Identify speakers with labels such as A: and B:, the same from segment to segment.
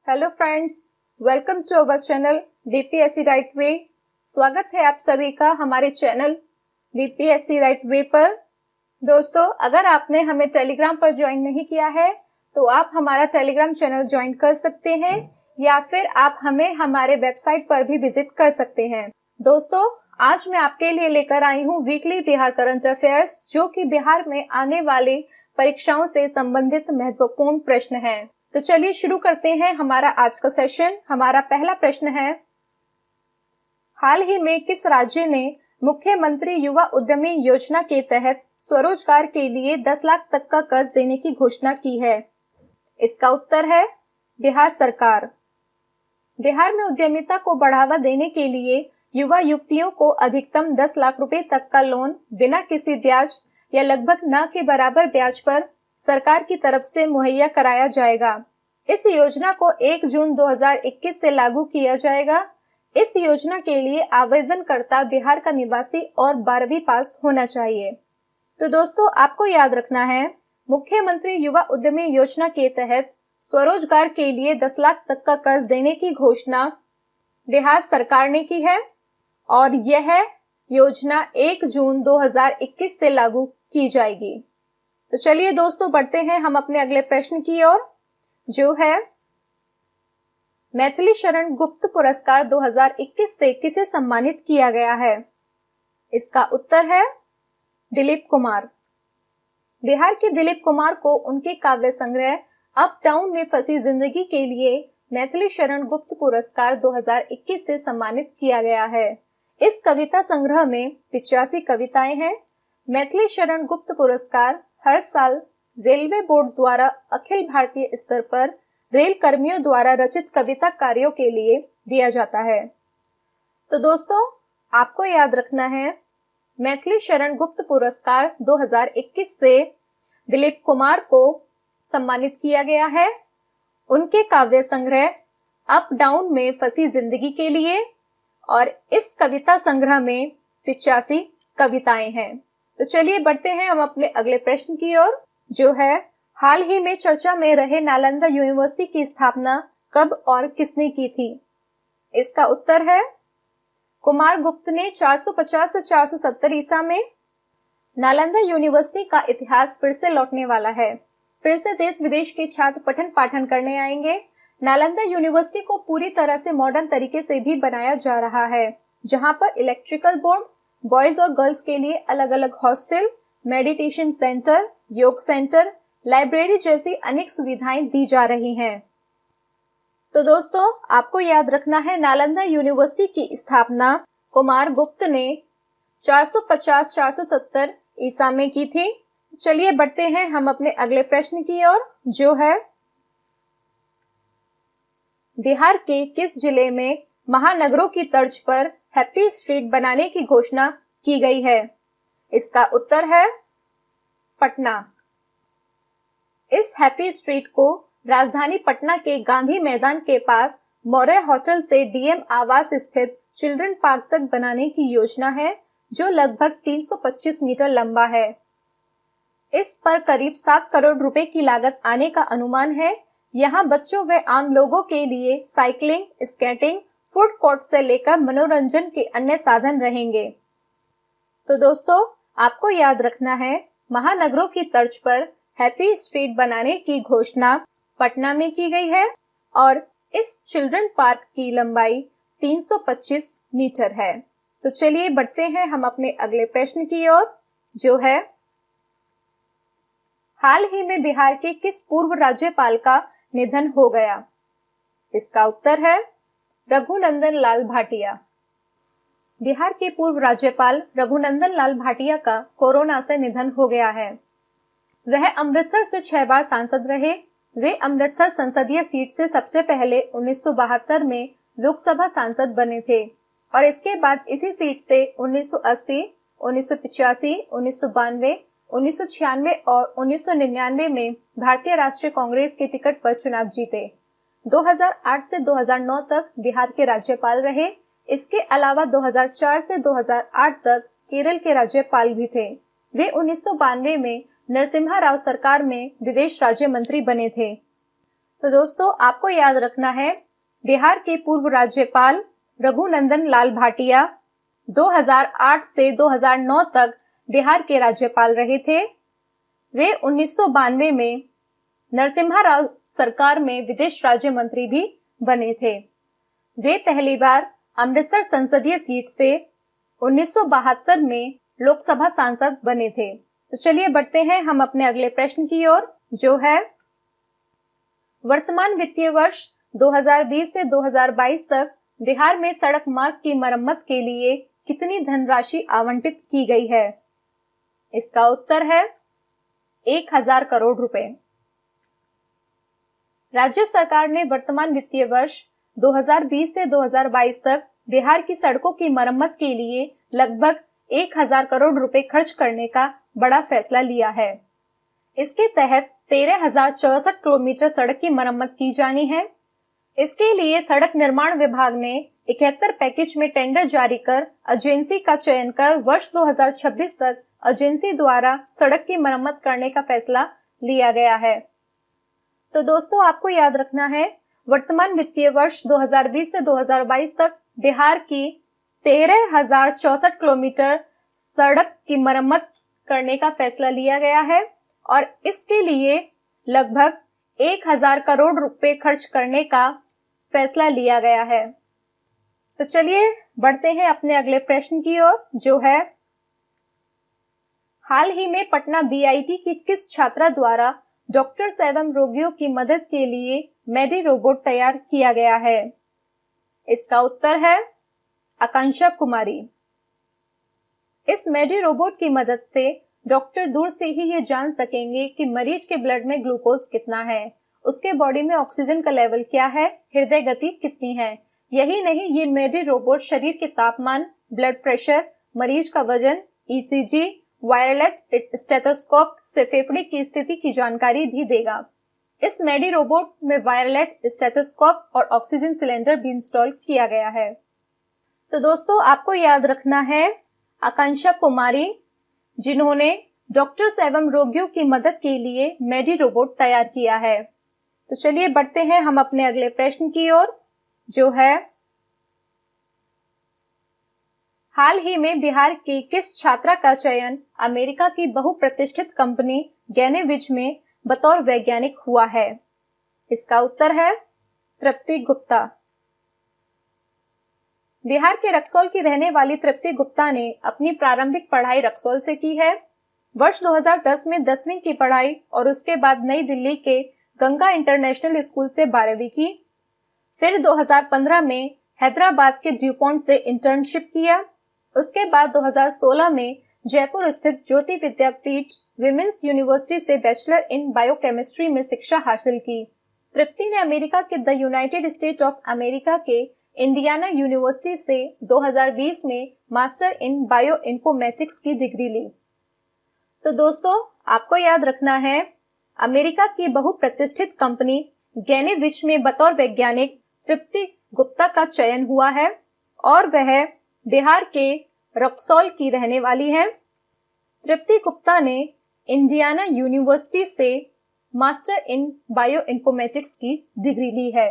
A: Hello friends, welcome to our channel BPSC right way. स्वागत है आप सभी का हमारे चैनल बीपीएससी राइट वे पर। दोस्तों, अगर आपने हमें टेलीग्राम पर ज्वाइन नहीं किया है तो आप हमारा टेलीग्राम चैनल ज्वाइन कर सकते हैं या फिर आप हमें हमारे वेबसाइट पर भी विजिट कर सकते हैं। दोस्तों, आज मैं आपके लिए लेकर आई हूँ वीकली बिहार करंट अफेयर्स, जो कि बिहार में आने वाले परीक्षाओं से संबंधित महत्वपूर्ण प्रश्न है। तो चलिए शुरू करते हैं हमारा आज का सेशन। हमारा पहला प्रश्न है, हाल ही में किस राज्य ने मुख्यमंत्री युवा उद्यमी योजना के तहत स्वरोजगार के लिए 10 लाख तक का कर्ज देने की घोषणा की है? इसका उत्तर है बिहार सरकार। बिहार में उद्यमिता को बढ़ावा देने के लिए युवा युवतियों को अधिकतम 10 लाख रुपए तक का लोन बिना किसी ब्याज या लगभग न के बराबर ब्याज पर सरकार की तरफ से मुहैया कराया जाएगा। इस योजना को 1 जून 2021 से लागू किया जाएगा। इस योजना के लिए आवेदनकर्ता बिहार का निवासी और 12वीं पास होना चाहिए। तो दोस्तों, आपको याद रखना है, मुख्यमंत्री युवा उद्यमी योजना के तहत स्वरोजगार के लिए 10 लाख तक का कर्ज देने की घोषणा बिहार सरकार ने की है और यह योजना 1 जून 2021 से लागू की जाएगी। तो चलिए दोस्तों, बढ़ते हैं हम अपने अगले प्रश्न की ओर, जो है मैथिली शरण गुप्त पुरस्कार 2021 से किसे सम्मानित किया गया है? इसका उत्तर है दिलीप कुमार। बिहार के दिलीप कुमार को उनके काव्य संग्रह अप डाउन में फंसी जिंदगी के लिए मैथिली शरण गुप्त पुरस्कार 2021 से सम्मानित किया गया है। इस कविता संग्रह में 85 कविताएं हैं। मैथिली शरण गुप्त पुरस्कार हर साल रेलवे बोर्ड द्वारा अखिल भारतीय स्तर पर रेल कर्मियों द्वारा रचित कविता कार्यों के लिए दिया जाता है। तो दोस्तों, आपको याद रखना है, मैथिली शरण गुप्त पुरस्कार 2021 से दिलीप कुमार को सम्मानित किया गया है उनके काव्य संग्रह अप डाउन में फंसी जिंदगी के लिए, और इस कविता संग्रह में 85 कविताएं हैं। तो चलिए बढ़ते हैं हम अपने अगले प्रश्न की ओर, जो है हाल ही में चर्चा में रहे नालंदा यूनिवर्सिटी की स्थापना कब और किसने की थी? इसका उत्तर है कुमार गुप्त ने 450 से 470 ईसा में। नालंदा यूनिवर्सिटी का इतिहास फिर से लौटने वाला है। फिर से देश विदेश के छात्र पठन पाठन करने आएंगे। नालंदा यूनिवर्सिटी को पूरी तरह से मॉडर्न तरीके से भी बनाया जा रहा है, जहां पर इलेक्ट्रिकल बोर्ड, बॉयज और गर्ल्स के लिए अलग अलग हॉस्टल, मेडिटेशन सेंटर, योग सेंटर, लाइब्रेरी जैसी अनेक सुविधाएं दी जा रही हैं। तो दोस्तों, आपको याद रखना है, नालंदा यूनिवर्सिटी की स्थापना कुमार गुप्त ने 450-470 ईसा में की थी। चलिए बढ़ते हैं हम अपने अगले प्रश्न की ओर, जो है बिहार के किस जिले में महानगरों की तर्ज पर हैप्पी स्ट्रीट बनाने की घोषणा की गई है? इसका उत्तर है पटना। इस हैप्पी स्ट्रीट को राजधानी पटना के गांधी मैदान के पास मौर्य होटल से डीएम आवास स्थित चिल्ड्रन पार्क तक बनाने की योजना है, जो लगभग 325 मीटर लंबा है। इस पर करीब 7 करोड़ रुपए की लागत आने का अनुमान है। यहाँ बच्चों व आम लोगों के लिए साइकिलिंग, स्केटिंग, फूड कोर्ट से लेकर मनोरंजन के अन्य साधन रहेंगे। तो दोस्तों, आपको याद रखना है, महानगरों की तर्ज पर हैप्पी स्ट्रीट बनाने की घोषणा पटना में की गई है और इस चिल्ड्रन पार्क की लंबाई 325 मीटर है। तो चलिए बढ़ते हैं हम अपने अगले प्रश्न की ओर, जो है हाल ही में बिहार के किस पूर्व राज्यपाल का निधन हो गया? इसका उत्तर है रघुनंदन लाल भाटिया। बिहार के पूर्व राज्यपाल रघुनंदन लाल भाटिया का कोरोना से निधन हो गया है। वह अमृतसर से 6 बार सांसद रहे। वे अमृतसर संसदीय सीट से सबसे पहले 1972 में लोकसभा सांसद बने थे और इसके बाद इसी सीट से 1980, 1985, 1992, 1996 और 1999 में भारतीय राष्ट्रीय कांग्रेस के टिकट पर चुनाव जीते। 2008 से 2009 तक बिहार के राज्यपाल रहे। इसके अलावा 2004 से 2008 तक केरल के राज्यपाल भी थे। वे 1992 में नरसिम्हा राव सरकार में विदेश राज्य मंत्री बने थे। तो दोस्तों आपको याद रखना है, बिहार के पूर्व राज्यपाल रघुनंदन लाल भाटिया 2008 से 2009 तक बिहार के राज्यपाल रहे थे। वे 1992 में नरसिम्हा राव सरकार में विदेश राज्य मंत्री भी बने थे। वे पहली बार अमृतसर संसदीय सीट से 1972 में लोकसभा सांसद बने थे। तो चलिए बढ़ते हैं हम अपने अगले प्रश्न की ओर, जो है वर्तमान वित्तीय वर्ष 2020 से 2022 तक बिहार में सड़क मार्ग की मरम्मत के लिए कितनी धनराशि आवंटित की गई है? इसका उत्तर है 1000 करोड़ रुपए। राज्य सरकार ने वर्तमान वित्तीय वर्ष 2020 से 2022 तक बिहार की सड़कों की मरम्मत के लिए लगभग 1000 करोड़ रुपए खर्च करने का बड़ा फैसला लिया है। इसके तहत 13,064 किलोमीटर सड़क की मरम्मत की जानी है। इसके लिए सड़क निर्माण विभाग ने 71 पैकेज में टेंडर जारी कर एजेंसी का चयन कर वर्ष 2026 तक एजेंसी द्वारा सड़क की मरम्मत करने का फैसला लिया गया है। तो दोस्तों आपको याद रखना है, वर्तमान वित्तीय वर्ष 2020 से 2022 तक बिहार की 13,064 किलोमीटर सड़क की मरम्मत करने का फैसला लिया गया है और इसके लिए लगभग 1000 करोड़ रुपए खर्च करने का फैसला लिया गया है। तो चलिए बढ़ते हैं अपने अगले प्रश्न की ओर, जो है हाल ही में पटना बीआईटी की किस छात्रा द्वारा डॉक्टर्स एवं रोगियों की मदद के लिए मेडी रोबोट तैयार किया गया है? इसका उत्तर है आकांक्षा कुमारी। इस मेडी रोबोट की मदद से डॉक्टर दूर से ही ये जान सकेंगे कि मरीज के ब्लड में ग्लूकोज कितना है, उसके बॉडी में ऑक्सीजन का लेवल क्या है, हृदय गति कितनी है। यही नहीं, ये मेडी रोबोट शरीर के तापमान, ब्लड प्रेशर, मरीज का वजन, ईसीजी, वायरलेस स्टेथोस्कोप से फेफड़े की स्थिति की जानकारी भी देगा। इस मेडी रोबोट में वायरलेस स्टेथोस्कोप और ऑक्सीजन सिलेंडर भी इंस्टॉल किया गया है। तो दोस्तों आपको याद रखना है, आकांक्षा कुमारी जिन्होंने डॉक्टर्स एवं रोगियों की मदद के लिए मेडी रोबोट तैयार किया है। तो चलिए बढ़ते हैं हम अपने अगले प्रश्न की ओर, जो है हाल ही में बिहार की किस छात्रा का चयन अमेरिका की बहुप्रतिष्ठित कंपनी गैनेविज में बतौर वैज्ञानिक हुआ है? इसका उत्तर है तृप्ति गुप्ता। बिहार के रक्सौल की रहने वाली तृप्ति गुप्ता ने अपनी प्रारंभिक पढ़ाई रक्सौल से की है। वर्ष 2010 में 10वीं की पढ़ाई और उसके बाद नई दिल्ली के गंगा इंटरनेशनल स्कूल से 12वीं की। फिर 2015 में हैदराबाद के ड्यूपॉन्ट से इंटर्नशिप किया। उसके बाद 2016 में जयपुर स्थित ज्योति विद्यापीठ विमेंस यूनिवर्सिटी से बैचलर इन बायोकेमिस्ट्री में शिक्षा हासिल की। तृप्ति ने अमेरिका के the United state of America के इंडियाना यूनिवर्सिटी से 2020 में मास्टर इन बायो इन्फॉर्मेटिक्स की डिग्री ली। तो दोस्तों आपको याद रखना है, अमेरिका की बहुप्रतिष्ठित कंपनी गैनेविच में बतौर वैज्ञानिक तृप्ति गुप्ता का चयन हुआ है और वह बिहार के रक्सौल की रहने वाली है। तृप्ति गुप्ता ने इंडियाना यूनिवर्सिटी से मास्टर इन बायो इन्फॉर्मेटिक्स की डिग्री ली है।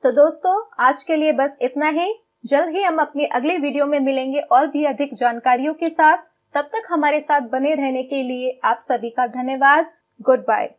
A: तो दोस्तों आज के लिए बस इतना ही। जल्द ही हम अपनी अगली वीडियो में मिलेंगे और भी अधिक जानकारियों के साथ। तब तक हमारे साथ बने रहने के लिए आप सभी का धन्यवाद। Good bye.